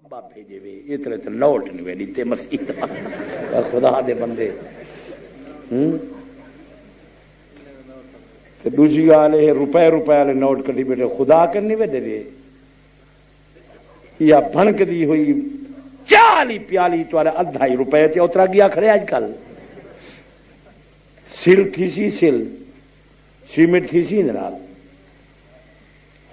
ابا بھیجے وے اتنے تے نوٹ نہیں وے دیتے مسیح خدا دے بندے تے دوسری گال ہے روپے والے نوٹ کٹی بیٹھے خدا کرنی وے دے دے یا بھنک دی ہوئی 40-50 تو ادھا ہی روپے تے اترا گیا کھڑے آج کل سل تھی سی سل سیمنٹ تھی سی جناب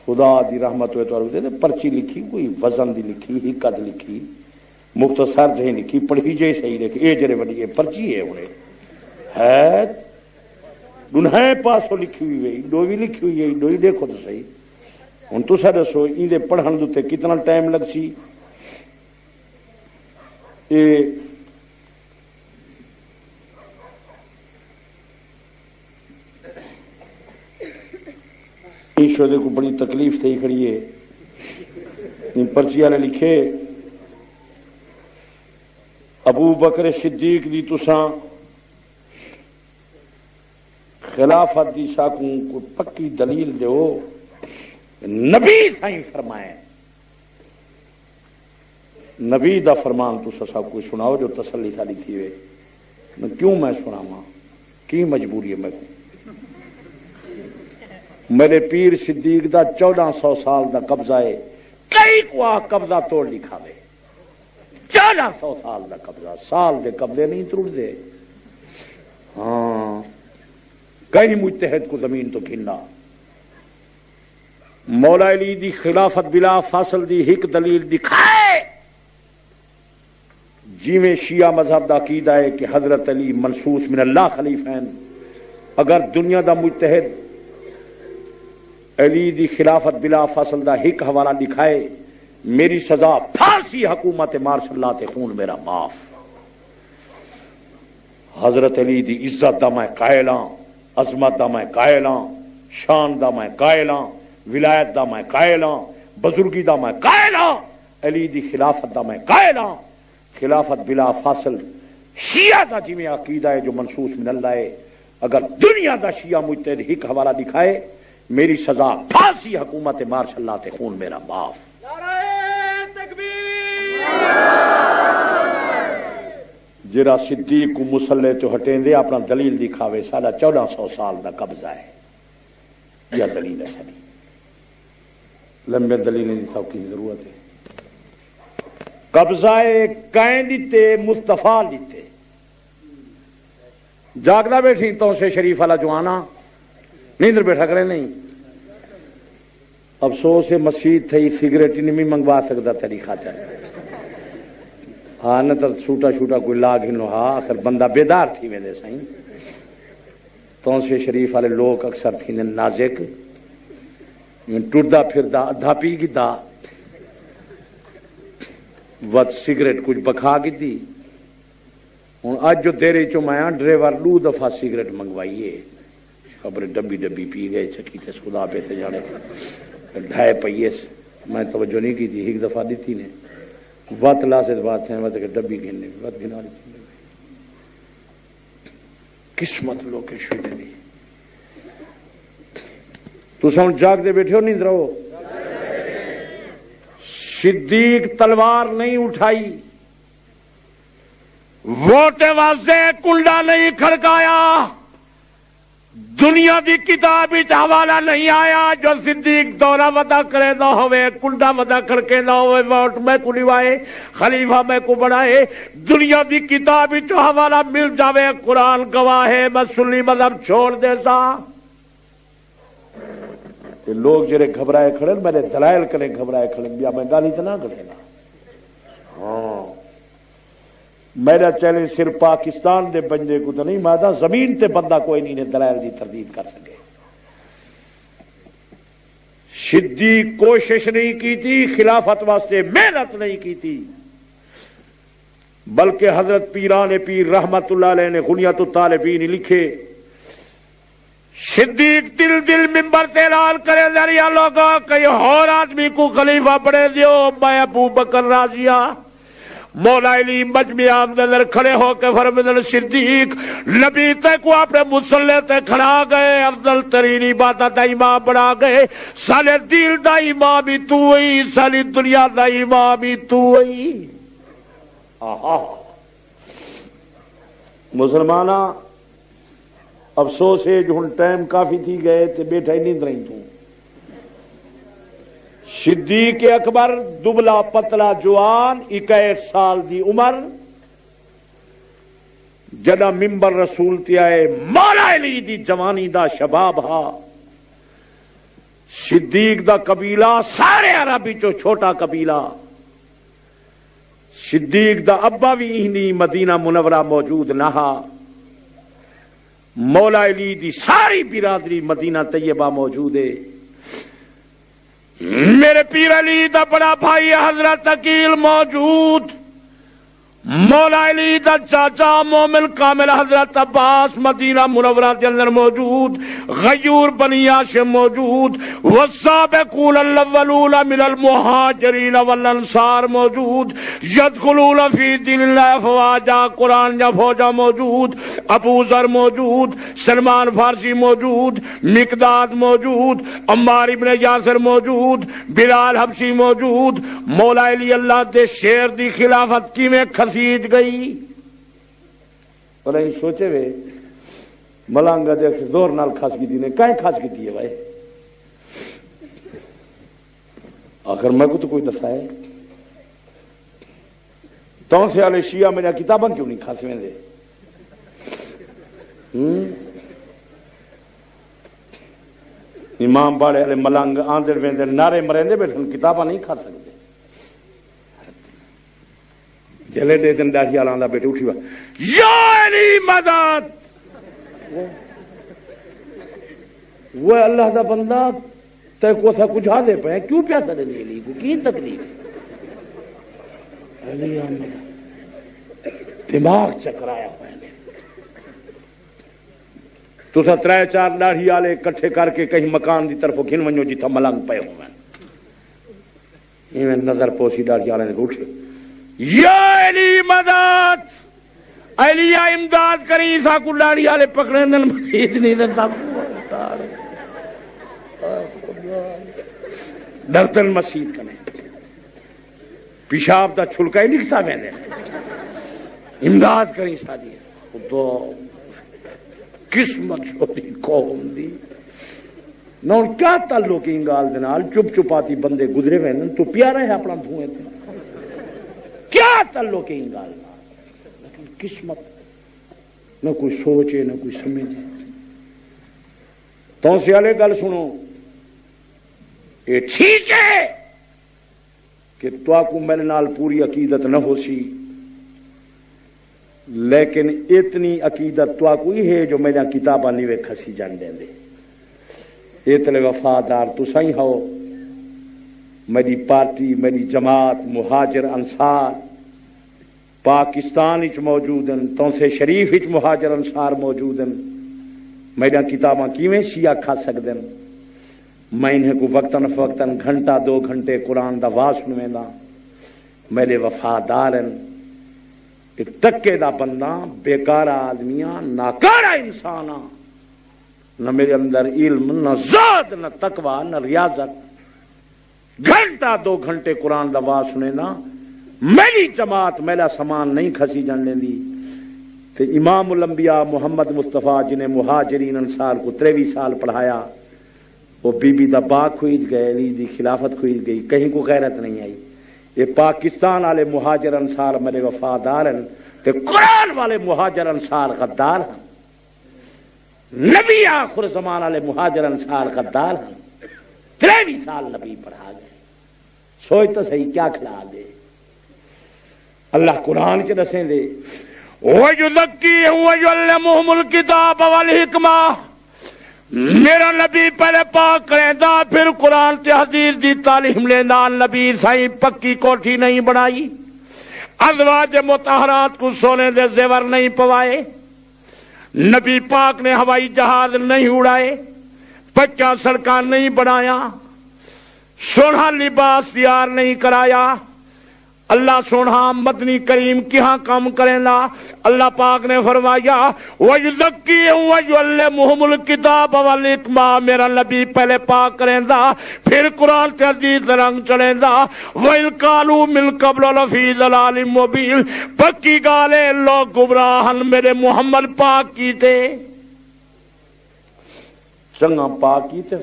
خدا دی رحمت ہوئے تو پرچی لکھی کوئی وزن دی لکھی حکت لکھی مختصر جہی لکھی پڑھی جے صحیح لکھی اے جرے بڑی پرچی ہے انہیں ہے دنہے پاسوں لکھی ہوئی ہے دو بھی لکھی ہوئی ہے دو ہی دیکھو تو صحیح ہن تو سا دسو ان دے پڑھن دوتے کتنا ٹائم لگ سی شودے کو بڑی تکلیف تھی کھڑی ہے پرچی والے لکھے ابو بکر صدیق دی تساں خلافت دی ساکوں کو پکی دلیل دیو نبی سائیں فرمائے نبی دا فرمان تسا سب کو سناؤ جو تسلی تھا تھی وے کیوں میں سناواں کی مجبوری ہے میں میرے پیر صدیق دا 1400 سال دا قبضہ ہے کئی کو قبضہ توڑ لکھا دے 1400 سال دا قبضہ سال دے قبضے نہیں توڑ دے ہاں کئی مجتہد کو زمین تو گھننا مولا علی دی خلافت بلا فاصل دی ایک دلیل دکھائے جی میں شیعہ مذہب دا عقیدہ ہے کہ حضرت علی منصوص من اللہ خلیفین اگر دنیا دا مجتہد علی دی خلافت بلا فاصل دا ایک حوالہ دکھائے میری سزا پھانسی حکومت مارشل اللہ تے خون میرا معاف حضرت علی دی عزت دا میں قائلاں عظمت دا میں قائلاں شان دا میں قائلاں ولایت دا میں قائلاں بزرگی دا میں قائلاں علی دی خلافت دا میں قائلاں خلافت بلا فاصل شیعہ دا جی میں عقیدہ ہے جو منصوص من اللہ ہے اگر دنیا دا شیعہ مجتہد ایک حوالہ دکھائے میری سزا پھانسی حکومت مارشل اللہ تے خون میرا معاف نعرہ تکبیر جرا صدیق کو مسلح تو ہٹیں دے اپنا دلیل دکھاوے سالا 1400 سال دا قبضہ ہے یہ دلیل ہے سبھی لمبے دلیل نہیں تھا کی ضرورت ہے قبضہ کائن دیتے مصطفیٰ دیتے جاگدہ بیٹھی تو سے شریف والا جوانا نیندر بیٹھا کرے نہیں افسوس مسجد تھی سگریٹ نہیں بھی منگوا سکتا تیری خاطر ہاں نہ تو چھوٹا چھوٹا کوئی لاگ ہی نو ہاں آخر بندہ بیدار تھی میں دے سائیں تو سے شریف والے لوگ اکثر تھی نازک ٹردا پھردا ادھا پی گدا وقت سگریٹ کچھ بکھا گی ہوں اج جو دیرے چو میں ڈرائیور 2 دفعہ سگریٹ منگوائیے خبر ڈبی ڈبی پی گئے چکی تے خدا پہ سے جانے ڈھائے پیے میں توجہ نہیں کی تھی ایک دفعہ دیتی نے وقت لاسد بات ہے وقت کہ ڈبی گھننے وقت گھنا لیتی قسمت لو کے شوئے دی تو سون جاگ دے بیٹھے ہو نہیں رہو صدیق تلوار نہیں اٹھائی ووٹ واضح کنڈا نہیں کھڑکایا دنیا دی کتاب حوالہ نہیں آیا جو صدیق دورہ ودا کرے نہ ہوئے کنڈا ودا کھڑکے نہ ہوئے ووٹ میں کو نوائے خلیفہ میں کو بڑھائے دنیا دی کتاب حوالہ مل جاوے قرآن گواہ ہے میں سنی مذہب چھوڑ دے سا لوگ جرے گھبرائے کھڑے میرے دلائل کرے گھبرائے کھڑے بیا میں گالی تو نہ کرے نا ہاں میرا چیلنج صرف پاکستان دے بندے کو تو نہیں مادہ زمین تے بندہ کوئی نہیں نے دلائل دی تردید کر سکے صدیق کوشش نہیں کی تھی خلافت واسطے محنت نہیں کی تھی بلکہ حضرت پیران پیر رحمت اللہ علیہ نے غنیت الطالبین لکھے صدیق دل ممبر تے اعلان کرے ذریعہ لوگا کئی اور آدمی کو خلیفہ بڑے دیو میں ابو بکر راضیہ مولا علی مجمع اندر کھڑے ہو کے فرمایا صدیق نبی تے کو اپنے مصلی تے کھڑا گئے، افضل ترین عبادت دا امام بنا گئے، سالے دل دا امام بھی تو ہی، سالی دنیا دا امام بھی تو ہی۔ مسلمانہ افسوس ہے جو ہن ٹائم کافی تھی گئے تے بیٹھا ہی نہیں رہی تو۔ صدیق اکبر دبلا پتلا جوان 21 سال دی عمر جدا ممبر رسول تے آئے، مولا علی دی جوانی دا شباب ہا، صدیق دا قبیلہ سارے عربی چو چھوٹا قبیلہ، صدیق دا ابا بھی اینی مدینہ منورہ موجود نہ ہا، مولا علی دی ساری برادری مدینہ طیبہ موجود ہے۔ میرے پیر علی دا بڑا بھائی حضرت عقیل موجود، مولا علی دا چاچا مومن کامل حضرت عباس مدینہ منورہ کے اندر موجود، غیور بنی ہاشم موجود، والسابقون الاولون من المہاجرین والانصار موجود، یدخلون فی دین اللہ افواجا قرآن یا فوجا موجود، ابو ذر موجود، سلمان فارسی موجود، مقداد موجود، عمار ابن یاسر موجود، بلال حبشی موجود۔ مولا علی اللہ دے شیر دی خلافت کی میں کھسیج گئی، اور این سوچے وے ملانگا دیکھ زور نال کھاس کی دی نے کہیں کھاس کی دی ہے بھائی، آخر میں کو تو کوئی دسا ہے تو سے آلے شیعہ میرا کتاباں کیوں نہیں کھاس میں دے؟ امام باڑے والے ملنگ آندر ویندے نعرے مرندے بیٹھن کتاباں نہیں کھا سکتے۔ جلے دے دن داڑھی والا آندا بیٹھے اٹھی وا یا علی مدد، وہ اللہ دا بندہ تے کو سا کچھ آ دے پے کیوں پیاسا دے علی کو کی تکلیف؟ علی آمد دماغ چکرایا پے نے تو سا 3-4 داڑھی والے کٹھے کر کے کہیں مکان دی طرف گھن ونجو جتھا ملنگ پے ہوئے، ایویں نظر پوسی داڑھی والے نے اٹھے یا علی مدد، علی امداد کری سا کو داڑھی والے پکڑے دن مزید نہیں دن سا ڈرتن مسید کنے پیشاب دا چھلکا ہی لکھتا میں نے امداد کری سا دی خدا قسمت چھوٹی قوم دی نہ کیا تعلق انگال دنال چپ چپاتی بندے گزرے ہوئے تو پیارا ہے اپنا دھوئے تھے کیا تعلق انگال لیکن قسمت نہ کوئی سوچے نہ کوئی سمجھے۔ تو سیالے گل سنو یہ ٹھیک ہے کہ تو کو میرے نال پوری عقیدت نہ ہو سی، لیکن اتنی عقیدت تو کو ہی ہے جو میرا کتاباں نہیں ویکھا سی جان دیں دے، اتنے وفادار تو سہی ہو، میری پارٹی میری جماعت مہاجر انصار پاکستان وچ موجود ہیں، تو سے شریف وچ مہاجر انصار موجود ہیں، میرا کتاباں کیویں شیعہ کھا سکدے ہیں؟ میں انہیں کو وقتاً فوقتاً گھنٹہ 2 گھنٹے قرآن دا واز سنویندا، میرے وفادار ہیں، ایک تکے دا بندہ بیکارا آدمیاں ناکارا انسانا، نہ میرے اندر علم نہ زاد نہ تقوی نہ ریاضت، گھنٹہ 2 گھنٹے قرآن دا واز سنے نا میری جماعت میرا سامان نہیں کھسی جان لیندی۔ تے امام الانبیاء محمد مصطفیٰ جنہیں مہاجرین انصار کو 23 سال پڑھایا، وہ بی بی دا باغ کھوئج گئے، علی دی خلافت کھوئج گئی، کہیں کو غیرت نہیں آئی۔ یہ پاکستان والے مہاجر انصار میرے وفادار ہیں، تے قرآن والے مہاجر انصار غدار ہیں، نبی آخر زمان والے مہاجر انصار غدار ہیں۔ 23 سال نبی پڑھا گئے، سوچ تو صحیح کیا کھلا دے اللہ قرآن چ دسیں دے وَيُذَكِّيهِمْ وَيُعَلِّمُهُمُ الْكِتَابَ وَالْحِكْمَةَ، میرا نبی پہلے پاک کریں دا پھر قرآن تے حدیث دی تعلیم لینا۔ نبی سائیں پکی کوٹھی نہیں بنائی، ازواج مطہرات کو سونے دے زیور نہیں پوائے، نبی پاک نے ہوائی جہاز نہیں اڑائے، پچا سڑکاں نہیں بنایا، سونا لباس تیار نہیں کرایا، اللہ سونا مدنی کریم کی ہاں کام کریں گا. اللہ پاک نے فرمایا وَيُزَكِّيهِمْ وَيُعَلِّمُهُمُ الْكِتَابَ وَالْحِکْمَةَ. میرا نبی پہلے پاک کریں گا پھر قرآن کے عزیز رنگ چڑھیں گا. وَإِذْ قَالُوا مِن قَبْلُ لَفِي ضَلَالٍ مُبِينٍ. پکی گالے لوگ گمراہن میرے محمد پاک کی تھے سنگا پاک کی تھے.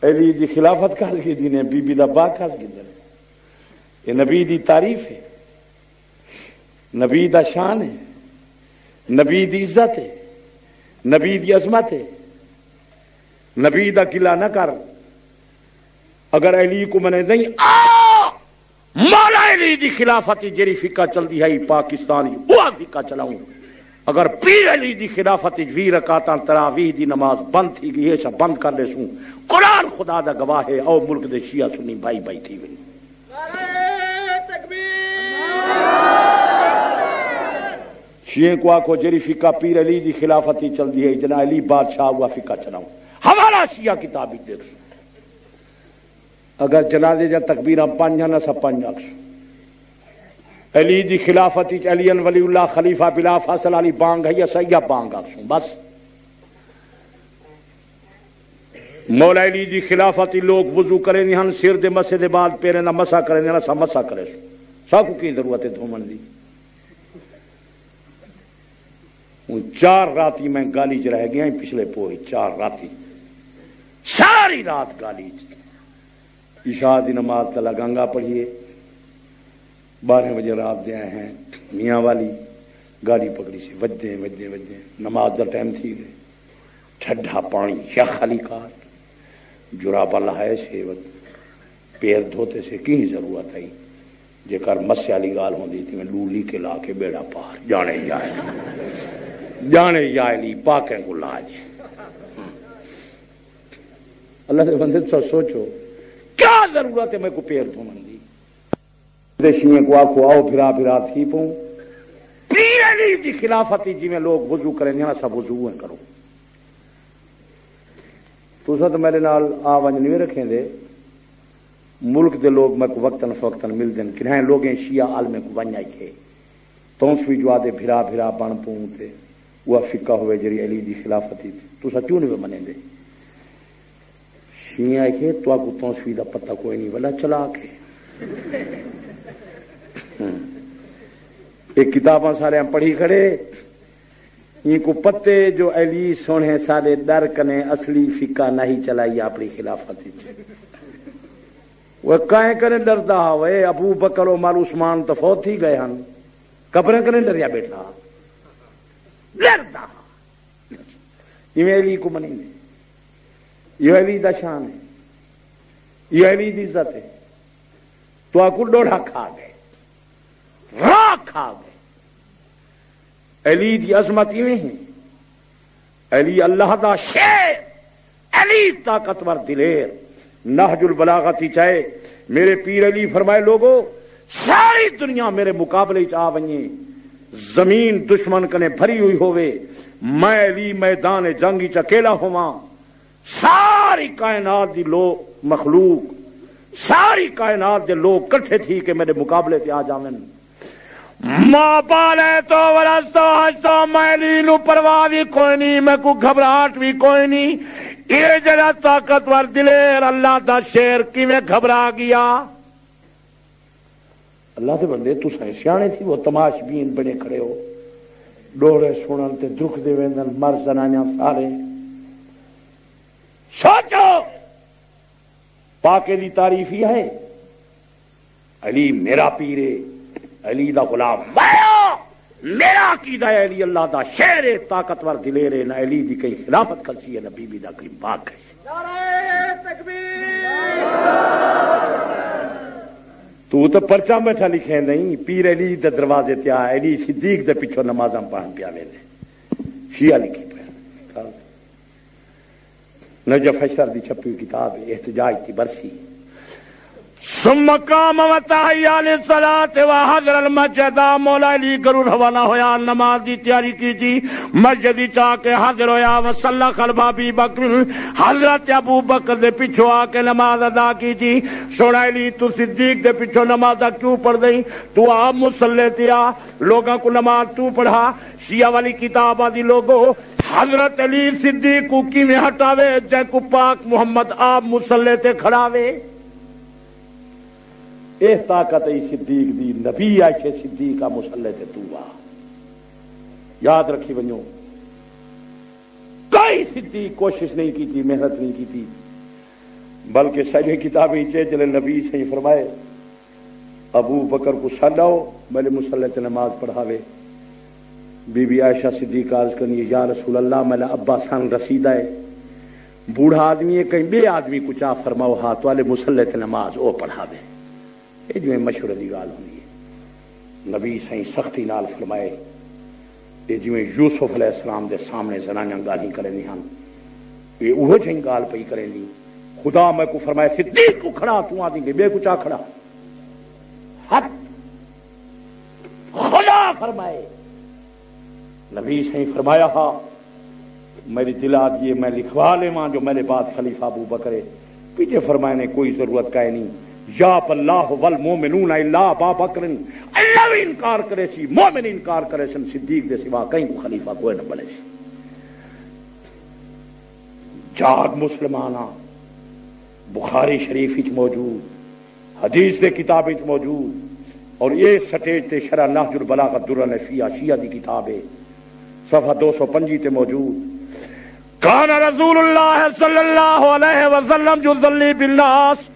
علی دی خلافت کر کی دی نے بی بی دا باغ کھاس کی دی. یہ نبی دی تعریف ہے, نبی دا شان ہے, نبی دی عزت ہے, نبی دی عظمت ہے. نبی دا قلعہ نہ کر. اگر علی کو میں نے نہیں مولا علی دی خلافت جری فقہ چل دی ہے پاکستانی وہ فقہ چلاؤں. اگر پیر علی دی خلافت 20 رکعتاں تراویح دی نماز بند تھی گئی ہے سب بند کر لے سوں. قرآن خدا دا گواہ ہے او ملک دے شیعہ سنی بھائی بھائی تھی وی. شیعہ کو آکھو جری فقہ پیر علی دی خلافتی چل دی ہے جنا علی بادشاہ ہوا فقہ چلاؤں. ہمارا شیعہ کتابی دیکھ سو. اگر جنازے جا تکبیرہ پانچ نہ سب پانچ آکسو. علی دی خلافتی علی ولی اللہ خلیفہ بلا فاصل علی بانگ ہے یا سیاح بانگ آکسو بس. مولا علی دی خلافتی لوگ وضو کریں ہن سر دے مسے دے بعد پیرے نہ مسا کریں نہ سا مسا کرے سو. سا کو کی ضرورت ہے دھومن دی. 4 راتی میں گالی چ رہ گیا پچھلے پوئی 4 راتی ساری رات گالی چ. عشاء دی نماز تلا گنگا پڑھیے 12 بجے رات دے آئے ہیں میاں والی گاڑی پکڑی سے وجدے وجدے وجدے نماز دا ٹائم تھی گئے. ٹھڈا پانی یخ علی کار جرابہ لہائے سے پیر دھوتے سے کی ضرورت ہے. جے کر مسے والی گال ہوندی تھی میں لولی کے لا کے بیڑا پار جانے جائے لی پاکیں کو لاج. اللہ سے بندے سوچو کیا ضرورت ہے میں کو پیر دھو مندی. دیشیوں کو آکو آؤ پھرا پھرا تھی پوں پیر علی دی خلافتی جی میں لوگ وضو کریں گے نا سب وضو کرو. تو سا تو میرے نال آوانج نہیں رکھیں دے ملک دے لوگ میں کو وقتاً فوقتاً مل دیں کنہیں لوگیں شیعہ عالمیں کو بن جائی تھے تونسوی جو آدھے پھرا پھرا بن پوں تے وہ فقہ ہوئے جری علی دی خلافتی تھی. تو سا کیوں نہیں منیں دے شیعہ کے تو آکو تونسوی دا پتہ کوئی نہیں ولا چلا کے ایک کتاباں سارے ہم پڑھی کھڑے یہ کو پتے جو علی سونے سارے در کنے اصلی فقہ نہیں چلائی اپنی خلافت. وہ کائیں کریں ڈردا ہوئے ابو بکر و عمر عثمان تو فوت ہی گئے ہن قبریں کریں ڈریا بیٹھا ڈردا. یہ علی کو منی نہیں. یہ علی دا شان ہے یہ علی دی عزت ہے. تو آکو ڈوڑا کھا گئے راہ کھا گئے. علی دی عظمت میں ہے. علی اللہ دا شیر علی طاقتور دلیر. نہج البلاغتی چاہے میرے پیر علی فرمائے لوگو ساری دنیا میرے مقابلے چاہ بنی زمین دشمن کنے بھری ہوئی ہوئے میں علی میدان جنگی چکیلا ہوا. ساری کائنات دی لوگ مخلوق ساری کائنات دے لوگ کٹھے تھی کہ میرے مقابلے تے آ جاویں. ماں پالے تو ورستو ہجتو میں علی نو پرواہ بھی کوئی نہیں میں کو گھبراہٹ بھی کوئی نہیں. یہ جڑا طاقتور دلیر اللہ دا شیر کیویں گھبرا گیا. اللہ دے بندے تو سیانے تھی وہ تماش بین بنے کھڑے ہو ڈوڑے سنن تے دکھ دے ویندن مر زنانیاں سارے. سوچو پاکے دی تعریف ہی ہے علی میرا پیرے علی دا غلام میرا عقیدہ ہے علی اللہ دا شیر طاقتور دلیر نہ علی دی کئی خلافت کرسی ہے نہ بی بی دا کئی پاک ہے. نعرہ تکبیر. تو پرچہ بیٹھا لکھے نہیں پیر علی دے دروازے تے آ علی صدیق دے پیچھے نمازاں پڑھن پیا ویندے شیعہ لکھی پہ. نجف اشر دی چھپی کتاب احتجاج کی برسی ثم قام وتحيا للصلاة وحضر المسجد مولا علی گرو روانہ ہویا نماز دی تیاری کی تھی مسجد چاہ کے حاضر ہویا وصلی خلف ابی بکر حضرت ابو بکر دے پیچھو آ کے نماز ادا کی تھی سونا علی تو صدیق دے پیچھو نماز کیوں پڑھ دئی تو آپ مصلی تے آ لوگاں کو نماز تو پڑھا شیعہ والی کتاب دی لوگو حضرت علی صدیق کو کی میں ہٹاوے جے کو پاک محمد آپ مصلی تے کھڑاوے اس طاقت ای صدیق دی نبی عائشہ صدیقہ مصلی تے تو آ یاد رکھی ونجو کوئی صدیق کوشش نہیں کی تھی محنت نہیں کی تھی بلکہ سجے کتابیں چلے نبی سے فرمائے ابو بکر کو سلاؤ میرے مصلی تے نماز پڑھاوے بی بی عائشہ صدیقہ عرض کرنی یا رسول اللہ میرا ابا سن رسیدہ ہے بوڑھا آدمی ہے کہیں بے آدمی کو چاہ فرماؤ ہاتھ والے مصلی تے نماز او پڑھاوے یہ جو مشورے دی گال ہوئی ہے نبی سائیں سختی نال فرمائے یہ جو یوسف علیہ السلام دے سامنے زنانیاں گالی کریں دی ہن یہ اوہ جائیں گال پئی کریں دی خدا میں کو فرمائے صدیق کو کھڑا تو آدیں گے بے کو چاہ کھڑا حد خدا فرمائے نبی سائیں فرمایا ہاں میری دلات یہ میں لکھوا لے ماں جو میرے بعد خلیفہ ابو بکر ہے پیچھے فرمائے نے کوئی ضرورت کا ہے نہیں یا اللہ والمومنون الا ابا بکر اللہ بھی انکار کرے سی مومن انکار کرے سن صدیق دے سوا کہیں کو خلیفہ کوئی نہ بنے سی جاگ مسلمانہ بخاری شریف وچ موجود حدیث دے کتاب وچ موجود اور یہ سٹیج تے شرح نہج البلاغۃ در النفیہ شیعہ دی کتاب ہے صفحہ 225 تے موجود کان رسول اللہ صلی اللہ علیہ وسلم یصلی بالناس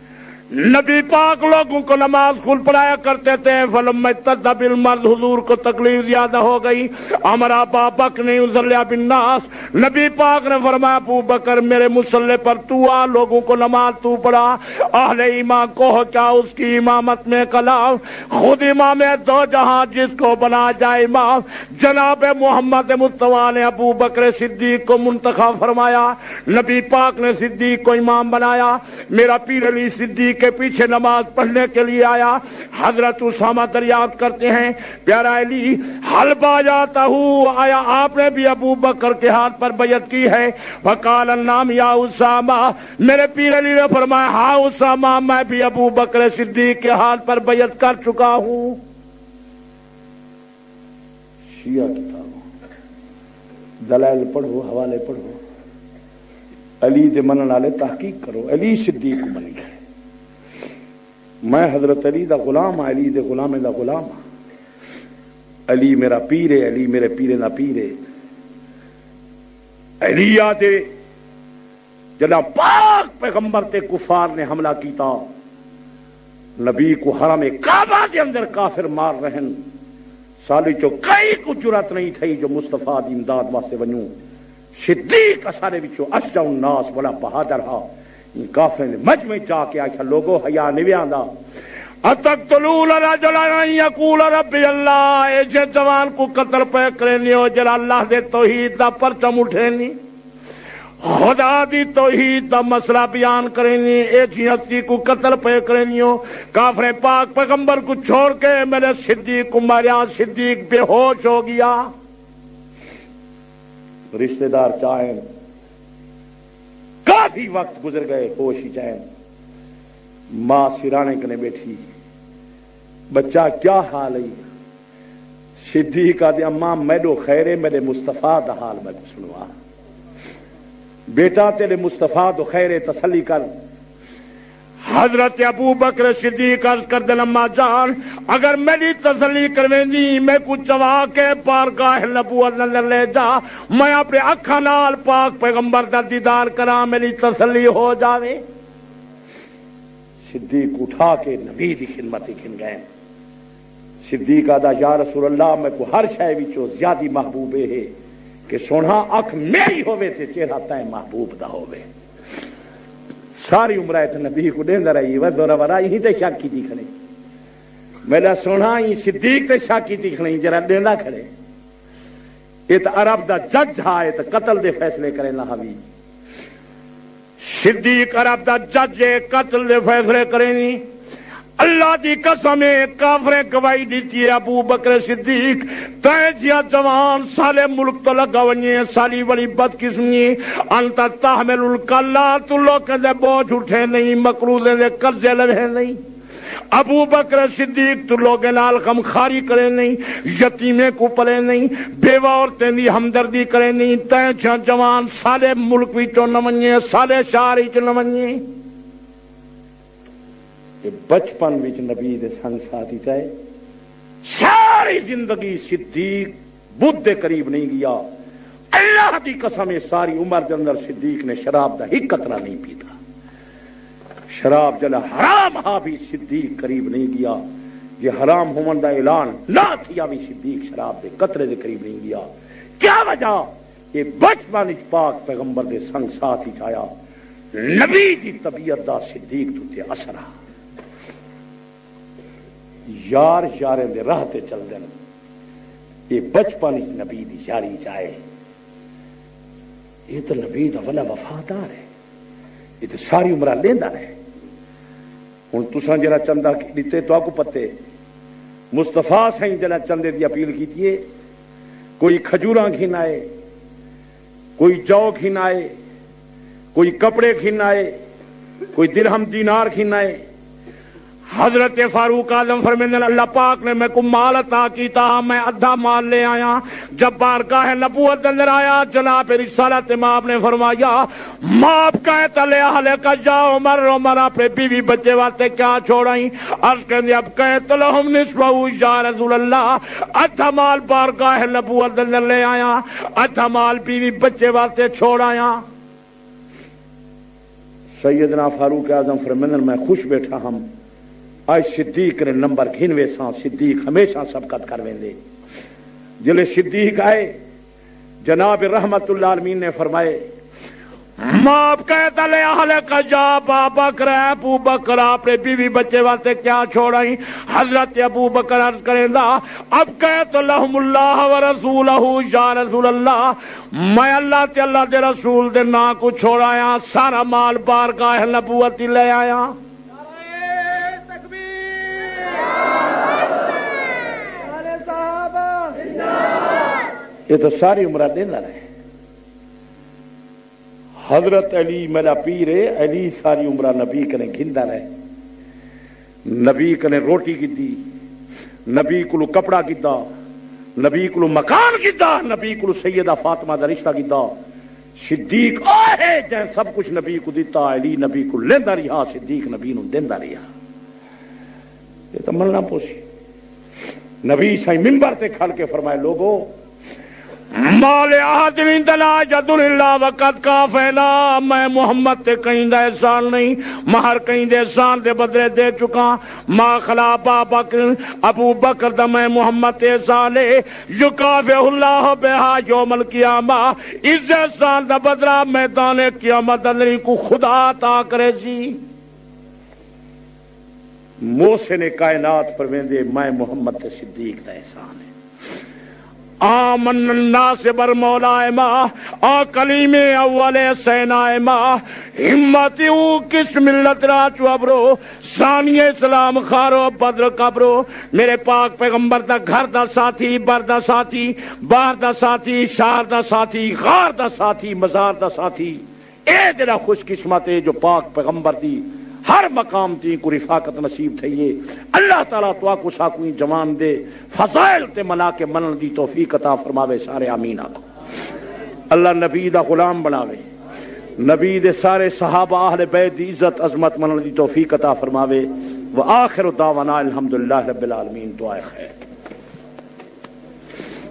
نبی پاک لوگوں کو نماز خود پڑھایا کرتے تھے فلما اتدى بالمرض حضور کو تکلیف زیادہ ہو گئی امر ابا بکر نے یصلی بالناس نبی پاک نے فرمایا ابو بکر میرے مصلی پر تو آ لوگوں کو نماز تو پڑھا اہل ایمان کو کیا اس کی امامت میں کلام خود امام دو جہاں جس کو بنا جائے امام جناب محمد مصطفیٰ نے ابو بکر صدیق کو منتخب فرمایا نبی پاک نے صدیق کو امام بنایا میرا پیر علی صدیق کے پیچھے نماز پڑھنے کے لیے آیا حضرت اسامہ دریافت کرتے ہیں پیارا علی حل باجاتا ہوں آیا آپ نے بھی ابو بکر کے ہاتھ پر بیعت کی ہے فقال النام یا اسامہ میرے پیر علی نے فرمایا ہاں اسامہ میں بھی ابو بکر صدیق کے ہاتھ پر بیعت کر چکا ہوں شیعہ کتابوں دلائل پڑھو حوالے پڑھو علی دے منن والے تحقیق کرو علی صدیق کو منی ہے میں حضرت علی دا غلام ہاں علی دے غلام دا غلام ہاں علی میرا پیر ہے علی میرے پیر دا پیر ہے علی آدھے جنا پاک پیغمبر تے کفار نے حملہ کیتا نبی کو حرم کعبہ دے اندر کافر مار رہن سالی چو کئی کو جرات نہیں تھی جو مصطفیٰ دی امداد واسطے ونیوں صدیق اسارے بچو اشجع الناس بڑا بہادر ہا کافر نے مجمع جا کے آخیا لوگو حیا نہیں آندا اتقتلون رجلا ان یقول ربی اللہ اے جے جوان کو قتل پہ کرنی ہو جڑا اللہ دے توحید دا پرچم اٹھینی خدا دی توحید دا مسئلہ بیان کرنی اے جی ہستی کو قتل پہ کرنی ہو کافر پاک پیغمبر کو چھوڑ کے میرے صدیق کو ماریا صدیق بے ہوش ہو گیا رشتہ دار چاہیں کافی وقت گزر گئے ہوش ہی چاہیں ماں سرانے کنے بیٹھی بچہ کیا حال ہے صدیق آدھے اماں میڈو خیرے میرے مصطفیٰ دا حال میں سنوا بیٹا تیرے مصطفیٰ تو خیرے تسلی کر حضرت ابو بکر صدیق عرض کر دل اما جان اگر میری تسلی کروینی میں کچھ چوا کے بارگاہ نبوت نہ لے جا میں اپنے اکھاں نال پاک پیغمبر دا دیدار کراں میری تسلی ہو جاوے صدیق اٹھا کے نبی دی خدمت کن گئے صدیق آدھا یا رسول اللہ میں کو ہر شے وچوں زیادہ محبوب ہے کہ سونا اکھ میری ہوے تے چہرہ تے محبوب دا ہوے ساری عمر ہے نبی کو دیندا رہی و دورا ورا ہی تے شک کیتی کھڑے میرا سونا ہی صدیق تے شک کیتی کھڑے جرا دیندا کھڑے اے تے عرب دا جج ہے تے قتل دے فیصلے کرے نہ ہوی صدیق عرب دا جج قتل دے فیصلے کرے نہیں اللہ دی قسم کافر گواہی دیتی ہے ابو بکر صدیق تے جیا جوان سالے ملک تو لگا ونجے سالی والی بدقسمی انت تحمل الکلا تو لوکاں دے بوجھ اٹھے نہیں مقروضے دے قرضے لوے نہیں ابو بکر صدیق تو لوگ نال غم خاری کرے نہیں یتیمے کو پلے نہیں بیوہ عورتیں دی ہمدردی کرے نہیں تے جیا جوان سالے ملک وچوں نہ ونجے سالے شہر وچ نہ ونجے بچپن وچ نبی دے سنگ ساتھی چاہے ساری زندگی صدیق بدھ دے قریب نہیں گیا اللہ دی قسم ساری عمر دے اندر صدیق نے شراب دا ایک قطرہ نہیں پیتا شراب جلا حرام ہا بھی صدیق قریب نہیں گیا یہ حرام ہومن دا اعلان نہ تھیا بھی صدیق شراب دے قطرے دے قریب نہیں گیا کیا وجہ یہ بچپن وچ پاک پیغمبر دے سنگ ساتھی چایا نبی دی طبیعت دا صدیق تو تے اثر آ یار یاریں دے راہ تے چل دین یہ بچپن نبی دی یاری جائے یہ تو نبی دا والا وفادار ہے یہ تو ساری عمرہ لیندا رہے ہن تساں جڑا چندہ دتے تو کو پتے مصطفیٰ سائیں جڑا چندے دی اپیل کیتی ہے کوئی کھجوراں کھنائے کوئی جو کھنائے کوئی کپڑے کھنائے کوئی درہم دینار کھنائے حضرت فاروق اعظم فرماتے ہیں اللہ پاک نے میں کو مال عطا کیتا میں ادھا مال لے آیا جب بارگاہ نبوت اندر آیا جناب رسالت امام نے فرمایا ماپ کہے تلے اہل کا جا عمر اپنے بیوی بچے واسطے کیا چھوڑائیں عرض کہندے اب کہے تلہم نصفہ یا رسول اللہ ادھا مال بارگاہ نبوت اندر لے آیا ادھا مال بیوی بچے واسطے چھوڑایا سیدنا فاروق اعظم فرماتے ہیں میں خوش بیٹھا ہم آج صدیق نے نمبر گھنوے سا صدیق ہمیشہ سبقت کر ویندے جلے صدیق آئے جناب رحمت اللہ عالمین نے فرمائے ماپ کہتا لے اہل کا جا بابا کرے ابو بکر اپنے بیوی بچے واسطے کیا چھوڑائیں حضرت ابو بکر عرض کریں دا اب کہتا لہم اللہ و رسولہ یا رسول اللہ میں اللہ تے اللہ دے رسول دے نا کو چھوڑایا سارا مال بارگاہ نبوت لے آیا یہ تو ساری عمرہ دینا رہے حضرت علی میرا پیر ہے علی ساری عمرہ نبی کنے گھندا رہے نبی کنے روٹی کی دی نبی کو کپڑا کیتا نبی کو مکان کیتا نبی کو سیدہ فاطمہ دا رشتہ کیتا صدیق آئے جائیں سب کچھ نبی کو دیتا علی نبی کو لیندا رہا صدیق نبی نو دیندا رہا یہ تو ملنا پوسی نبی سائیں منبر تے کھل کے فرمائے لوگو مال احد عندنا جد اللہ وقت کافینا میں محمد تے کہیں دا احسان نہیں مہر کہیں دے احسان دے بدلے دے چکا ما خلا ابو بکر دا میں محمد تے احسان لے یکافہ اللہ بہا یوم القیامہ اس احسان دا بدلہ میدان قیامت اندر کو خدا عطا کرے جی محسن کائنات فرمیندے میں محمد تے صدیق دا احسان ہے آمن الناس بر مولا ما آ کلیم اول سینا ما ہمتی او کس ملت را چوبرو ثانی اسلام خارو بدر قبرو میرے پاک پیغمبر دا گھر دا ساتھی بر دا ساتھی باہر دا ساتھی شہر دا ساتھی غار دا ساتھی مزار دا ساتھی اے جڑا خوش قسمت ہے جو پاک پیغمبر دی ہر مقام تی کو رفاقت نصیب تھئیے اللہ تعالیٰ تو کو ساکویں جوان دے فضائل تے منا کے منن دی توفیق عطا فرماوے سارے آمین آکو اللہ نبی دا غلام بناوے نبی دے سارے صحابہ اہل بیت دی عزت عظمت منن دی توفیق عطا فرماوے وآخر دعوانا الحمدللہ رب العالمین دعائے خیر